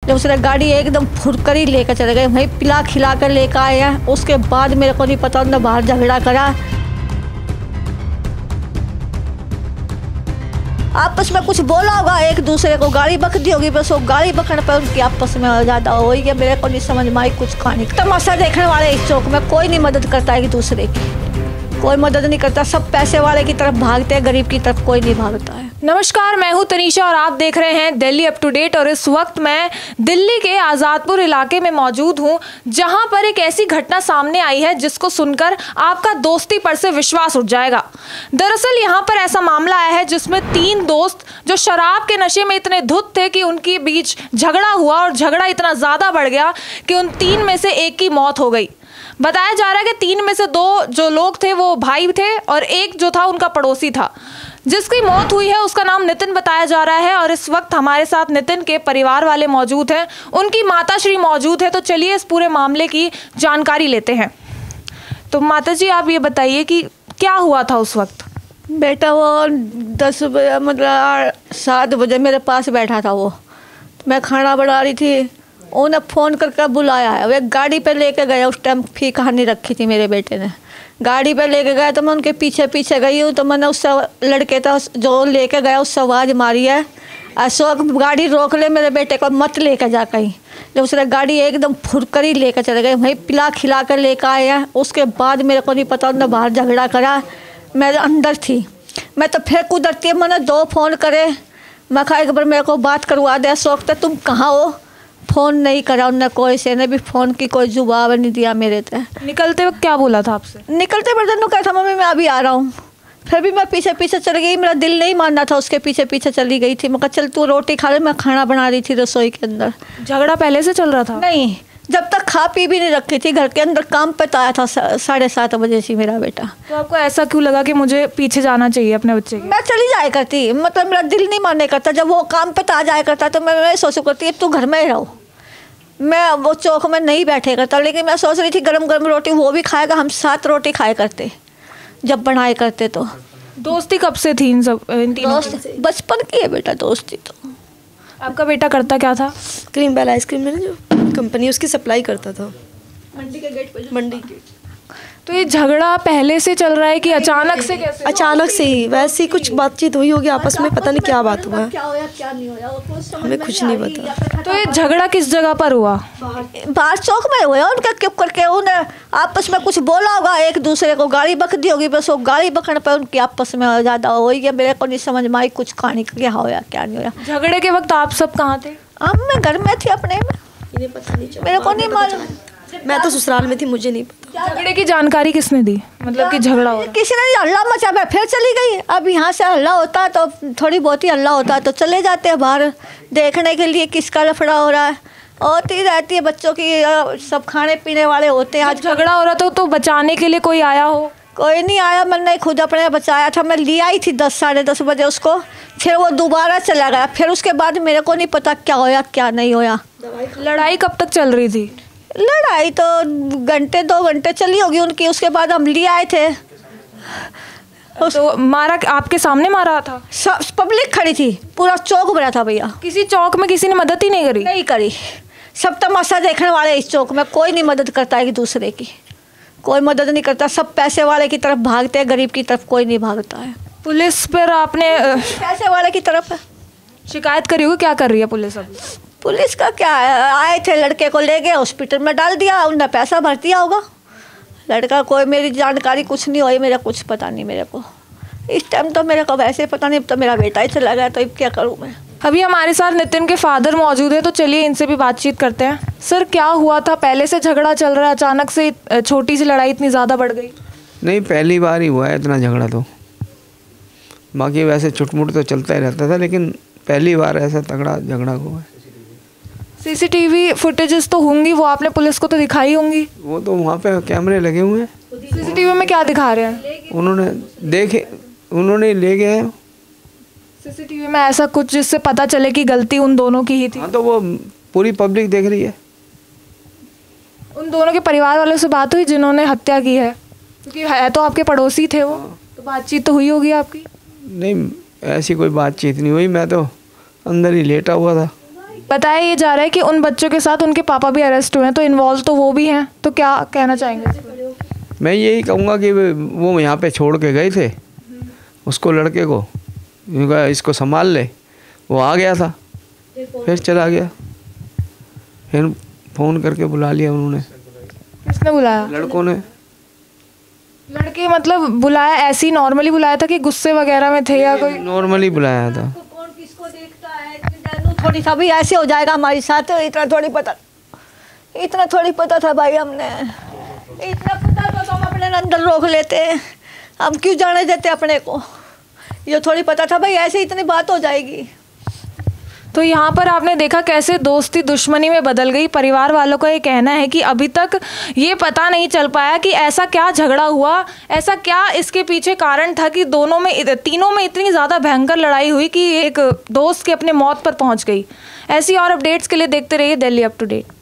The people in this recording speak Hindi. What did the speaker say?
जब उसने गाड़ी एकदम फुरकर ही लेकर चले गए, वहीं पिला खिला कर लेकर आए हैं। उसके बाद मेरे को नहीं पता उन्होंने बाहर झगड़ा करा, आपस में कुछ बोला होगा, एक दूसरे को गाली बक दी होगी, बस वो गाली बकने पर उनकी आपस में ज़्यादा हो गई। मेरे को नहीं समझ में आई कुछ कहानी। तमाशा देखने वाले इस चौक में कोई नहीं मदद करता है, एक दूसरे की कोई मदद नहीं करता, सब पैसे वाले की तरफ भागते हैं, गरीब की तरफ कोई नहीं भागता है। नमस्कार, मैं हूं तनीषा और आप देख रहे हैं दिल्ली अप टू डेट। और इस वक्त मैं दिल्ली के आज़ादपुर इलाके में मौजूद हूं, जहां पर एक ऐसी घटना सामने आई है जिसको सुनकर आपका दोस्ती पर से विश्वास उठ जाएगा। दरअसल यहां पर ऐसा मामला आया है जिसमें 3 दोस्त जो शराब के नशे में इतने धुत थे कि उनके बीच झगड़ा हुआ और झगड़ा इतना ज़्यादा बढ़ गया कि उन 3 में से एक की मौत हो गई। बताया जा रहा है कि 3 में से 2 जो लोग थे वो भाई थे और एक जो था उनका पड़ोसी था। जिसकी मौत हुई है उसका नाम नितिन बताया जा रहा है। और इस वक्त हमारे साथ नितिन के परिवार वाले मौजूद हैं, उनकी माताश्री मौजूद है। तो चलिए इस पूरे मामले की जानकारी लेते हैं। तो माताजी, आप ये बताइए कि क्या हुआ था उस वक्त? बेटा वो 10 बजे मतलब 7 बजे मेरे पास बैठा था। वो मैं खाना बना रही थी, उन्हें फ़ोन करके बुलाया है। वे गाड़ी पे लेके गए, उस टाइम फी कहानी रखी थी मेरे बेटे ने, गाड़ी पे लेके गया तो मैं उनके पीछे पीछे गई हूँ। तो मैंने उससे लड़के था जो लेके गया उससे आवाज़ मारी है, अशोक गाड़ी रोक ले, मेरे बेटे को मत लेकर जा कहीं। जब उसने गाड़ी एकदम फुरकर ही लेकर चले गए, वहीं पिला खिला कर लेकर आए हैं। उसके बाद मेरे को नहीं पता उन्होंने बाहर झगड़ा करा, मैं अंदर थी। मैं तो फिर कुदरती मैंने 2 फ़ोन करे, मैं कहा एक बार मेरे को बात करवा दे अशोक, तो तुम कहाँ हो? फ़ोन नहीं करा उनने, कोई से ने भी फ़ोन की कोई जवाब नहीं दिया मेरे से। निकलते वक्त क्या बोला था आपसे? निकलते बर्तन कहा था मम्मी मैं अभी आ रहा हूँ। फिर भी मैं पीछे पीछे चली गई, मेरा दिल नहीं मानना था, उसके पीछे पीछे चली गई थी। मैं कहा चल तू रोटी खा ले, मैं खाना बना रही थी रसोई के अंदर। झगड़ा पहले से चल रहा था? नहीं, जब तक खा पी भी नहीं रखी थी, घर के अंदर काम पे तो आया था 7:30 बजे से मेरा बेटा। तो आपको ऐसा क्यों लगा कि मुझे पीछे जाना चाहिए अपने बच्चे के? मैं चली जाया करती, मतलब मेरा दिल नहीं मानने करता। जब वो काम पे तो आ जाया करता तो मैं सोच करती तू घर में ही रहो, मैं वो चौक में नहीं बैठे करता। लेकिन मैं सोच रही थी गरम गरम रोटी वो भी खाएगा, हम 7 रोटी खाए करते जब बनाए करते। तो दोस्ती कब से थी इन तीनों की? दोस्त बचपन की है बेटा दोस्ती। तो आपका बेटा करता क्या था? क्रीम बेल आइसक्रीम में जो कंपनी उसकी सप्लाई करता था, मंडी के गेट पे। मंडी के। तो ये झगड़ा पहले से चल रहा है कि अचानक से? कैसे अचानक से ही वैसे ही कुछ बातचीत हुई होगी आपस में, पता नहीं क्या बात हुआ, क्या होया क्या नहीं होया वो कुछ समझ हमें कुछ नहीं पता। तो ये झगड़ा किस जगह पर हुआ? बाहर चौक में हुआ उनका, क्यों करके उन्हें आपस में कुछ बोला होगा, एक दूसरे को गाली बक दी होगी, बस वो गाली बकने पर उनकी आपस में ज़्यादा हो गई। मेरे को नहीं समझ में आई कुछ कहानी क्या होया क्या नहीं होया। झगड़े के वक्त आप सब कहाँ थे? मैं घर में थी अपने में, इन्हें पता नहीं चला, मेरे को नहीं मालूम। मैं तो ससुराल में थी, मुझे नहीं पता। झगड़े की जानकारी किसने दी, मतलब कि झगड़ा हो रहा? किसी ने हल्ला मचा, मैं फिर चली गई। अब यहाँ से हल्ला होता है तो थोड़ी बहुत ही हल्ला होता है तो चले जाते हैं बाहर देखने के लिए किसका लफड़ा हो रहा है। होती रहती है बच्चों की, सब खाने पीने वाले होते हैं। आज झगड़ा हो रहा था तो बचाने के लिए कोई आया हो? कोई नहीं आया, मैंने खुद अपने बचाया था। मैं ले आई थी 10 साढ़े 10 बजे उसको, फिर वो दोबारा चला गया। फिर उसके बाद मेरे को नहीं पता क्या होया क्या नहीं होया। लड़ाई कब तक चल रही थी? लड़ाई तो 2 घंटे चली होगी उनकी। उसके बाद हम ले आए थे। तो मारा आपके सामने मारा था? सब पब्लिक खड़ी थी, पूरा चौक भरा था भैया। किसी चौक में किसी ने मदद ही नहीं करी? नहीं करी, सब तमाशा देखने वाले इस चौक में कोई नहीं मदद करता है, एक दूसरे की कोई मदद नहीं करता, सब पैसे वाले की तरफ भागते हैं, गरीब की तरफ कोई नहीं भागता है। पुलिस पर आपने पैसे वाले की तरफ शिकायत करी होगी, क्या कर रही है पुलिस अब? पुलिस का क्या है, आए थे लड़के को ले गए हॉस्पिटल में डाल दिया, उनने पैसा भर दिया होगा। लड़का कोई मेरी जानकारी कुछ नहीं हुई, मेरा कुछ पता नहीं मेरे को इस टाइम। तो मेरे को वैसे पता नहीं, तो मेरा बेटा ही चला गया, तो अब क्या करूँ मैं। अभी हमारे साथ नितिन के फादर मौजूद है, तो चलिए इनसे भी बातचीत करते हैं। सर, क्या हुआ था? पहले से झगड़ा चल रहा है, अचानक से छोटी सी लड़ाई इतनी ज़्यादा बढ़ गई? नहीं, पहली बार ही हुआ है इतना झगड़ा। तो बाकी वैसे छुटमुट तो चलता ही रहता था, लेकिन पहली बार ऐसा तगड़ा झगड़ा हुआ है। सीसीटीवी फुटेजेस तो होंगी, वो आपने पुलिस को तो दिखाई होंगी? वो तो वहाँ पे कैमरे लगे हुए हैं। सीसीटीवी में क्या दिखा रहे हैं? उन्होंने ले गए हैं सीसीटीवी में ऐसा कुछ जिससे पता चले कि गलती उन दोनों की ही थी? हाँ, तो वो पूरी पब्लिक देख रही है। उन दोनों के परिवार वालों से बात हुई जिन्होंने हत्या की है? क्योंकि है तो आपके पड़ोसी थे वो, तो बातचीत तो हुई होगी आपकी? नहीं, ऐसी कोई बातचीत नहीं हुई, मैं तो अंदर ही लेटा हुआ था। बताया जा रहा है कि उन बच्चों के साथ उनके पापा भी अरेस्ट हुए हैं, तो इन्वॉल्व तो वो भी हैं, तो क्या कहना चाहेंगे? मैं यही कहूँगा कि वो यहाँ पे छोड़ के गए थे उसको, लड़के को, इसको संभाल ले, वो आ गया था फिर चला गया, फिर फ़ोन करके बुला लिया उन्होंने। किसने बुलाया? लड़कों ने। लड़के मतलब बुलाया ऐसे ही नॉर्मली बुलाया था कि गुस्से वगैरह में थे या कोई? नॉर्मली बुलाया था। कौन किसको देखता है, थोड़ी सा भी ऐसे हो जाएगा हमारे साथ, इतना थोड़ी पता था भाई, हमने इतना पता था तो हम अपने अंदर रोक लेते, हम क्यों जाने देते अपने को, ये थोड़ी पता था भाई ऐसे इतनी बात हो जाएगी। तो यहाँ पर आपने देखा कैसे दोस्ती दुश्मनी में बदल गई। परिवार वालों का ये कहना है कि अभी तक ये पता नहीं चल पाया कि ऐसा क्या झगड़ा हुआ, ऐसा क्या इसके पीछे कारण था कि तीनों में इतनी ज़्यादा भयंकर लड़ाई हुई कि एक दोस्त के अपने मौत पर पहुँच गई। ऐसी और अपडेट्स के लिए देखते रहिए दिल्ली अप टू डेट।